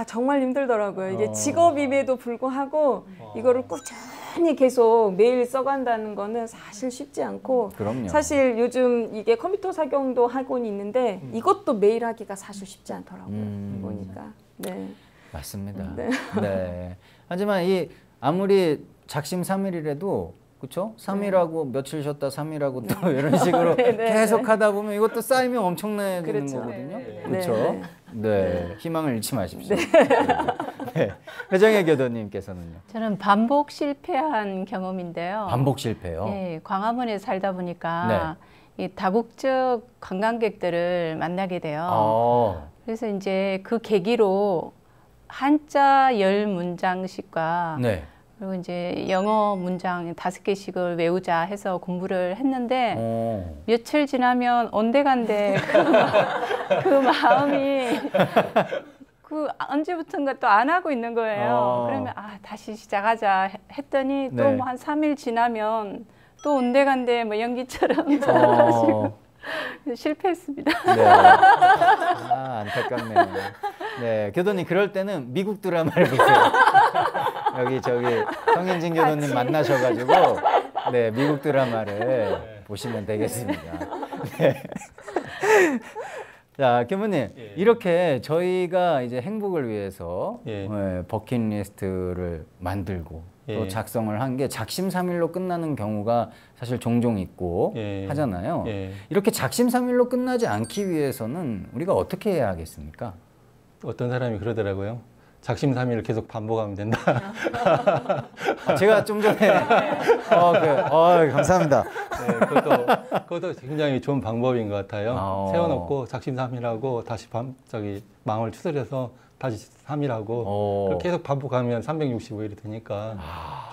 정말 힘들더라고요. 이게 직업임에도 불구하고 이거를 꾸준히 계속 매일 써간다는 거는 사실 쉽지 않고 그럼요. 사실 요즘 이게 컴퓨터 사경도 하고는 있는데 이것도 매일 하기가 사실 쉽지 않더라고요. 보니까. 네. 맞습니다. 네. 네. 하지만 이 아무리 작심삼일이라도 그렇죠? 3일하고 며칠 쉬었다 3일하고 또 이런 식으로 계속 하다 보면 이것도 쌓이면 엄청나게 되는 그렇죠. 거거든요. 네. 그렇죠? 네. 네. 희망을 잃지 마십시오. 네. 회정혜 교도님께서는요? 저는 반복 실패한 경험인데요. 반복 실패요? 예, 광화문에 살다 보니까 이 다국적 관광객들을 만나게 돼요. 그래서 이제 그 계기로 한자 10문장씩과 네. 그리고 이제 영어 문장 5개씩을 외우자 해서 공부를 했는데 며칠 지나면 온데간데 그 마음이 그 언제부턴가 또 안 하고 있는 거예요. 그러면 다시 시작하자 했더니 또 뭐 한 3일 지나면 또 온데간데 뭐 연기처럼 실패했습니다. 네. 안타깝네요. 네, 교도님 그럴 때는 미국 드라마를 보세요. 여기 성현진 교도님 만나셔가지고 네, 미국 드라마를 보시면 되겠습니다. 네. 자, 교무님 이렇게 저희가 이제 행복을 위해서 버킷리스트를 만들고 또 작성을 한 게 작심삼일로 끝나는 경우가 사실 종종 있고 하잖아요. 이렇게 작심삼일로 끝나지 않기 위해서는 우리가 어떻게 해야 하겠습니까? 어떤 사람이 그러더라고요. 작심삼일을 계속 반복하면 된다. 제가 좀 전에 감사합니다. 네, 그것도 굉장히 좋은 방법인 것 같아요. 세워놓고 작심삼일하고 다시 마음을 추스려서 다시 3일하고 계속 반복하면 365일이 되니까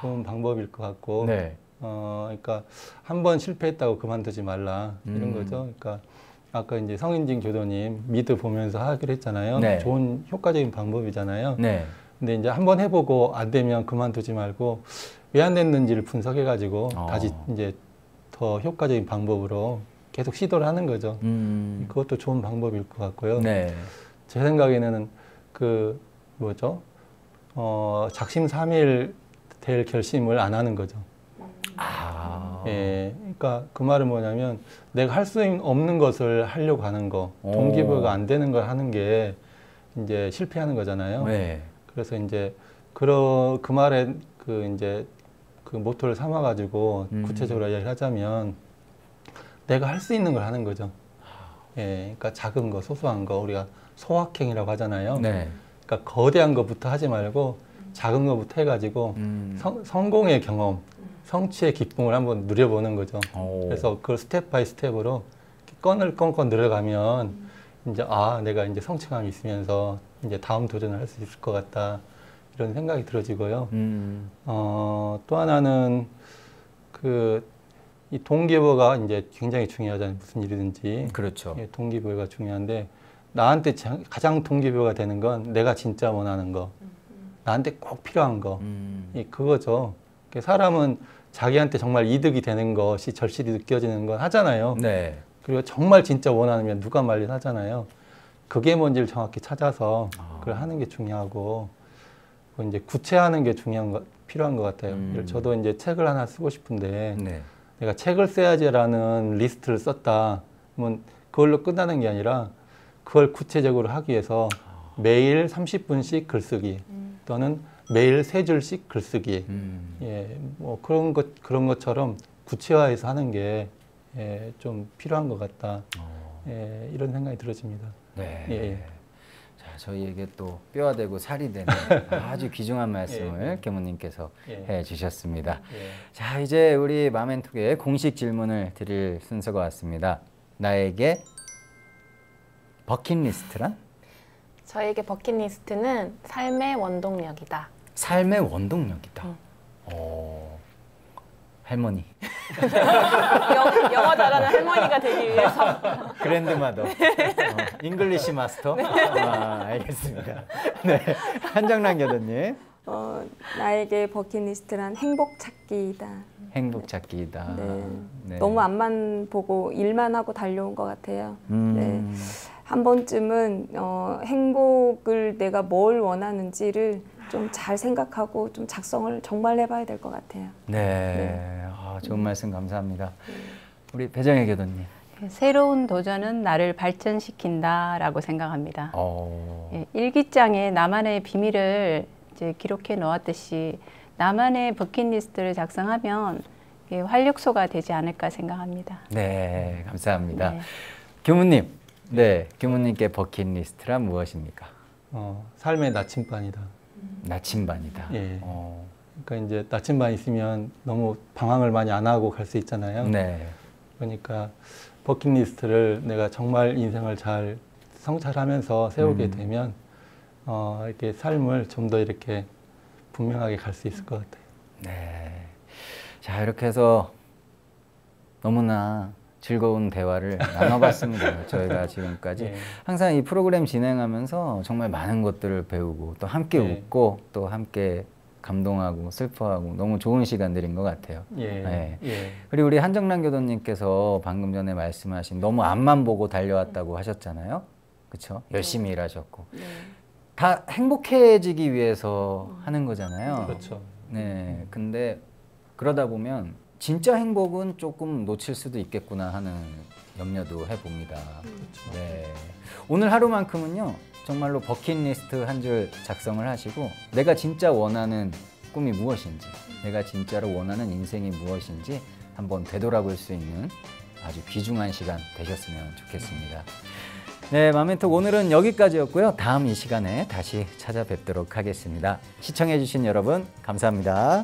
좋은 방법일 것 같고 그러니까 한 번 실패했다고 그만두지 말라 이런 거죠. 그러니까 아까 이제 성인진 교도님 미드 보면서 하기로 했잖아요. 좋은 효과적인 방법이잖아요. 근데 이제 한번 해보고 안 되면 그만두지 말고 왜 안 됐는지를 분석해가지고 다시 이제 더 효과적인 방법으로 계속 시도를 하는 거죠. 그것도 좋은 방법일 것 같고요. 제 생각에는 작심삼일 될 결심을 안 하는 거죠. 그러니까 그 말은 뭐냐면 내가 할 수 없는 것을 하려고 하는 거, 동기부여가 안 되는 걸 하는 게 이제 실패하는 거잖아요. 그래서 이제 그 말에 이제 그 모토를 삼아가지고 구체적으로 이야기를 하자면 내가 할 수 있는 걸 하는 거죠. 그러니까 작은 거, 소소한 거 우리가 소확행이라고 하잖아요. 그러니까 거대한 것부터 하지 말고 작은 것부터 해가지고 성공의 경험, 성취의 기쁨을 한번 누려보는 거죠. 그래서 그걸 스텝 바이 스텝으로 건을 건건 늘어가면 이제 내가 이제 성취감이 있으면서 이제 다음 도전을 할 수 있을 것 같다 이런 생각이 들어지고요. 또 하나는 이 동기부여가 이제 굉장히 중요하잖아요. 무슨 일이든지. 그렇죠. 동기부여가 중요한데 나한테 가장 동기부여가 되는 건 내가 진짜 원하는 거, 나한테 꼭 필요한 거, 그거죠. 사람은 자기한테 정말 이득이 되는 것이 절실히 느껴지는 건 하잖아요. 그리고 정말 진짜 원하면 누가 말린 하잖아요. 그게 뭔지를 정확히 찾아서 그걸 하는 게 중요하고, 이제 구체화하는 게 필요한 것 같아요. 저도 이제 책을 하나 쓰고 싶은데 내가 책을 써야지라는 리스트를 썼다. 그러면 그걸로 끝나는 게 아니라 그걸 구체적으로 하기 위해서 매일 30분씩 글쓰기 또는 매일 3줄씩 글쓰기 뭐 그런 것처럼 구체화해서 하는 게 좀 필요한 것 같다. 이런 생각이 들어집니다. 자, 저희에게 또 뼈가 되고 살이 되는 아주 귀중한 말씀을 교무님께서 해주셨습니다. 자, 이제 우리 마멘톡의 공식 질문을 드릴 순서가 왔습니다. 나에게 버킷리스트란? 저에게 버킷리스트는 삶의 원동력이다. 삶의 원동력이다. 할머니. 영어 잘하는 할머니가 되기 위해서. 그랜드마더. 잉글리시 마스터. 알겠습니다. 한정란 교도님. 나에게 버킷리스트란 행복 찾기이다. 행복 찾기이다. 너무 앞만 보고 일만 하고 달려온 것 같아요. 한 번쯤은 행복을 내가 뭘 원하는지를 좀 잘 생각하고 좀 작성을 정말 해봐야 될 것 같아요. 좋은 말씀 감사합니다. 우리 배정혜 교도님. 새로운 도전은 나를 발전시킨다라고 생각합니다. 일기장에 나만의 비밀을 이제 기록해 놓았듯이 나만의 버킷리스트를 작성하면 활력소가 되지 않을까 생각합니다. 감사합니다. 교무님, 교무님께 버킷리스트란 무엇입니까? 삶의 나침반이다. 나침반이다. 그러니까 이제 나침반 있으면 너무 방황을 많이 안 하고 갈 수 있잖아요. 그러니까 버킷리스트를 내가 정말 인생을 잘 성찰하면서 세우게 되면 이렇게 삶을 좀 더 이렇게 분명하게 갈 수 있을 것 같아요. 자, 이렇게 해서 너무나 즐거운 대화를 나눠봤습니다. 저희가 지금까지 예. 항상 이 프로그램 진행하면서 정말 많은 것들을 배우고 또 함께 예. 웃고 또 함께 감동하고 슬퍼하고 너무 좋은 시간들인 것 같아요. 예. 네. 예. 그리고 우리 한정란 교도님께서 방금 전에 말씀하신 너무 앞만 보고 달려왔다고 하셨잖아요. 그렇죠? 열심히 일하셨고 네. 다 행복해지기 위해서 하는 거잖아요. 그렇죠. 네. 근데 그러다 보면 진짜 행복은 조금 놓칠 수도 있겠구나 하는 염려도 해봅니다. 네. 오늘 하루만큼은요, 정말로 버킷리스트 한 줄 작성을 하시고, 내가 진짜 원하는 꿈이 무엇인지, 내가 진짜로 원하는 인생이 무엇인지 한번 되돌아볼 수 있는 아주 귀중한 시간 되셨으면 좋겠습니다. 네, 맘앤톡 오늘은 여기까지였고요. 다음 이 시간에 다시 찾아뵙도록 하겠습니다. 시청해주신 여러분, 감사합니다.